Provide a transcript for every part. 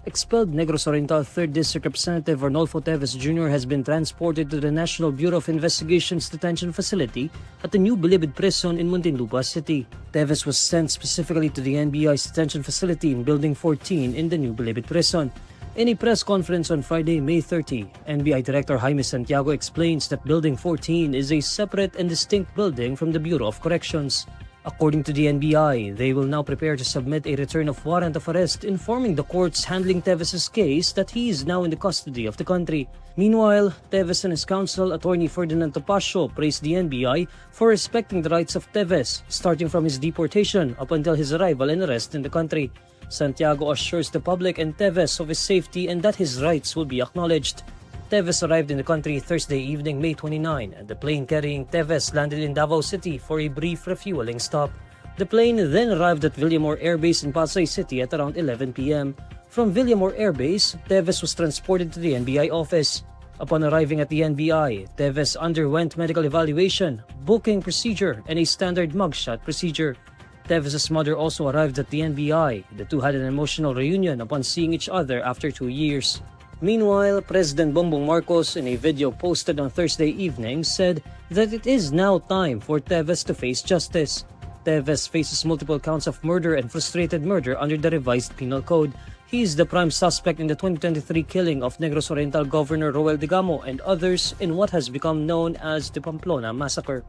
Expelled Negros Oriental 3rd District Representative Arnolfo Teves Jr. has been transported to the National Bureau of Investigation's detention facility at the new Bilibid Prison in Muntinlupa City. Teves was sent specifically to the NBI's detention facility in Building 14 in the new Bilibid Prison. In a press conference on Friday, May 30, NBI Director Jaime Santiago explains that Building 14 is a separate and distinct building from the Bureau of Corrections. According to the NBI, they will now prepare to submit a return of warrant of arrest informing the courts handling Teves' case that he is now in the custody of the country. Meanwhile, Teves and his counsel, Attorney Ferdinand Topacio, praised the NBI for respecting the rights of Teves, starting from his deportation up until his arrival and arrest in the country. Santiago assures the public and Teves of his safety and that his rights will be acknowledged. Teves arrived in the country Thursday evening, May 29, and the plane carrying Teves landed in Davao City for a brief refueling stop. The plane then arrived at Villamor Air Base in Pasay City at around 11 p.m. From Villamor Air Base, Teves was transported to the NBI office. Upon arriving at the NBI, Teves underwent medical evaluation, booking procedure, and a standard mugshot procedure. Teves' mother also arrived at the NBI. The two had an emotional reunion upon seeing each other after 2 years. Meanwhile, President Bongbong Marcos, in a video posted on Thursday evening, said that it is now time for Teves to face justice. Teves faces multiple counts of murder and frustrated murder under the revised penal code. He is the prime suspect in the 2023 killing of Negros Oriental Governor Roel Digamo and others in what has become known as the Pamplona Massacre.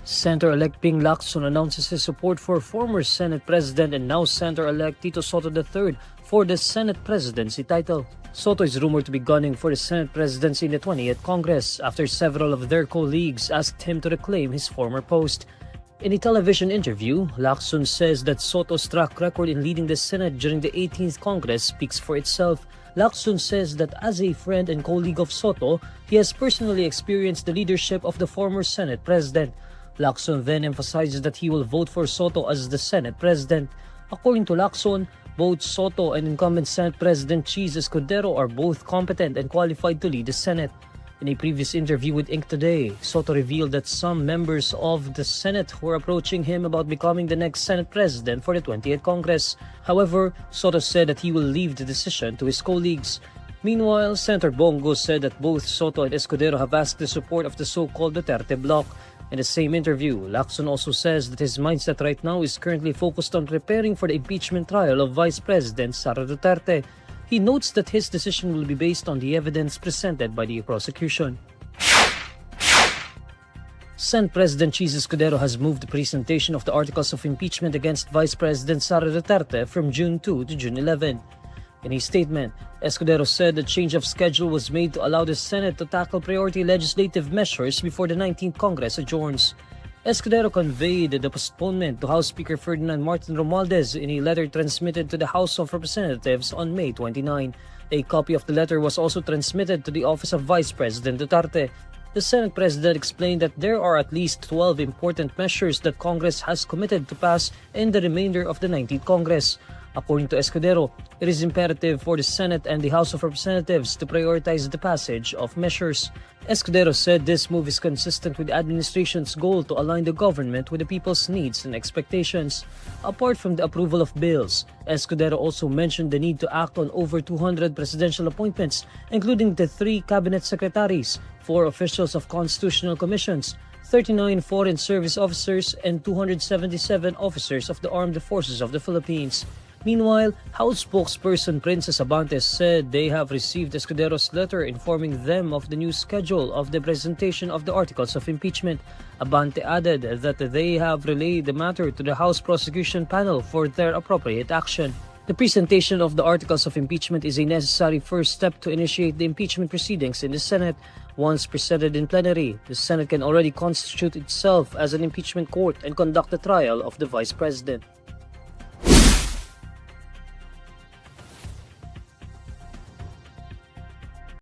Senator-elect Ping Lacson announces his support for former Senate President and now Senator-elect Tito Sotto III for the Senate presidency title. Sotto is rumored to be gunning for the Senate presidency in the 20th Congress after several of their colleagues asked him to reclaim his former post. In a television interview, Lacson says that Sotto's track record in leading the Senate during the 18th Congress speaks for itself. Lacson says that as a friend and colleague of Sotto, he has personally experienced the leadership of the former Senate president. Lacson then emphasizes that he will vote for Sotto as the Senate President. According to Lacson, both Sotto and incumbent Senate President Teves Escudero are both competent and qualified to lead the Senate. In a previous interview with INQToday, Sotto revealed that some members of the Senate were approaching him about becoming the next Senate President for the 20th Congress. However, Sotto said that he will leave the decision to his colleagues. Meanwhile, Senator Bongo said that both Sotto and Escudero have asked the support of the so-called Duterte bloc. In the same interview, Lacson also says that his mindset right now is currently focused on preparing for the impeachment trial of Vice President Sara Duterte. He notes that his decision will be based on the evidence presented by the prosecution. Senate President Teves Escudero has moved the presentation of the articles of impeachment against Vice President Sara Duterte from June 2 to June 11. In a statement, Escudero said the change of schedule was made to allow the Senate to tackle priority legislative measures before the 19th Congress adjourns. Escudero conveyed the postponement to House Speaker Ferdinand Martin Romualdez in a letter transmitted to the House of Representatives on May 29. A copy of the letter was also transmitted to the office of Vice President Duterte. The Senate President explained that there are at least 12 important measures that Congress has committed to pass in the remainder of the 19th Congress. According to Escudero, it is imperative for the Senate and the House of Representatives to prioritize the passage of measures. Escudero said this move is consistent with the administration's goal to align the government with the people's needs and expectations. Apart from the approval of bills, Escudero also mentioned the need to act on over 200 presidential appointments, including the 3 cabinet secretaries, 4 officials of constitutional commissions, 39 foreign service officers, and 277 officers of the Armed Forces of the Philippines. Meanwhile, House spokesperson Princess Abantes said they have received Escudero's letter informing them of the new schedule of the presentation of the articles of impeachment. Abante added that they have relayed the matter to the House prosecution panel for their appropriate action. The presentation of the articles of impeachment is a necessary first step to initiate the impeachment proceedings in the Senate. Once presented in plenary, the Senate can already constitute itself as an impeachment court and conduct the trial of the Vice President.